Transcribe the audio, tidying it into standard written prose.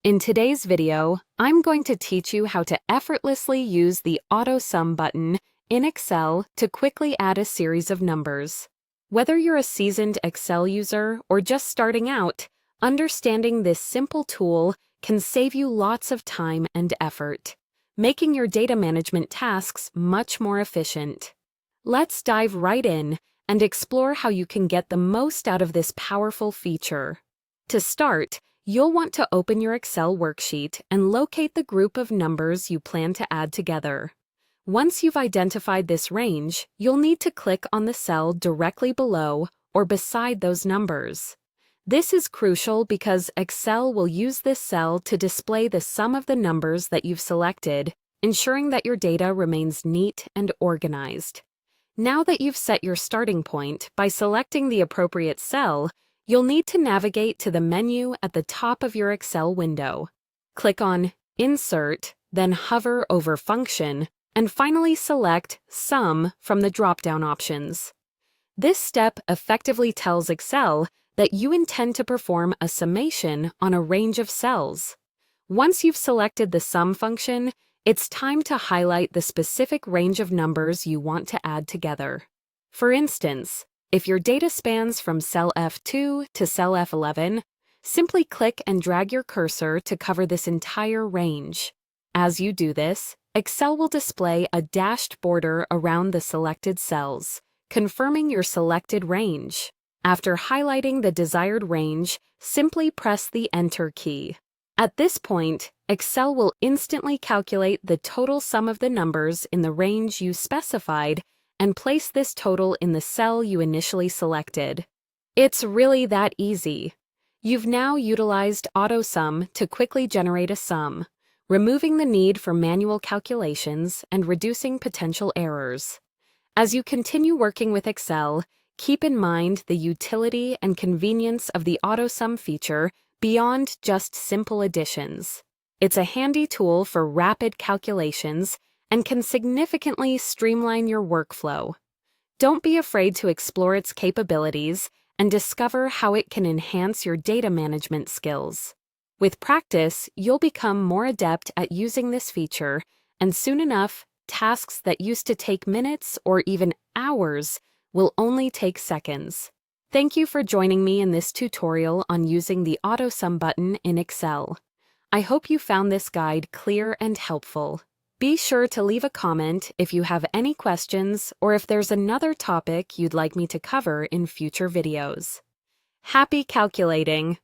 In today's video, I'm going to teach you how to effortlessly use the Auto Sum button in Excel to quickly add a series of numbers. Whether you're a seasoned Excel user or just starting out, understanding this simple tool can save you lots of time and effort, making your data management tasks much more efficient. Let's dive right in and explore how you can get the most out of this powerful feature. To start, you'll want to open your Excel worksheet and locate the group of numbers you plan to add together. Once you've identified this range, you'll need to click on the cell directly below or beside those numbers. This is crucial because Excel will use this cell to display the sum of the numbers that you've selected, ensuring that your data remains neat and organized. Now that you've set your starting point by selecting the appropriate cell, you'll need to navigate to the menu at the top of your Excel window. Click on Insert, then hover over Function, and finally select Sum from the drop-down options. This step effectively tells Excel that you intend to perform a summation on a range of cells. Once you've selected the Sum function, it's time to highlight the specific range of numbers you want to add together. For instance, if your data spans from cell F2 to cell F11, simply click and drag your cursor to cover this entire range. As you do this, Excel will display a dashed border around the selected cells, confirming your selected range. After highlighting the desired range, simply press the Enter key. At this point, Excel will instantly calculate the total sum of the numbers in the range you specified and place this total in the cell you initially selected. It's really that easy. You've now utilized AutoSum to quickly generate a sum, removing the need for manual calculations and reducing potential errors. As you continue working with Excel, keep in mind the utility and convenience of the AutoSum feature beyond just simple additions. It's a handy tool for rapid calculations and can significantly streamline your workflow. Don't be afraid to explore its capabilities and discover how it can enhance your data management skills. With practice, you'll become more adept at using this feature, and soon enough, tasks that used to take minutes or even hours will only take seconds. Thank you for joining me in this tutorial on using the AutoSum button in Excel. I hope you found this guide clear and helpful. Be sure to leave a comment if you have any questions or if there's another topic you'd like me to cover in future videos. Happy calculating!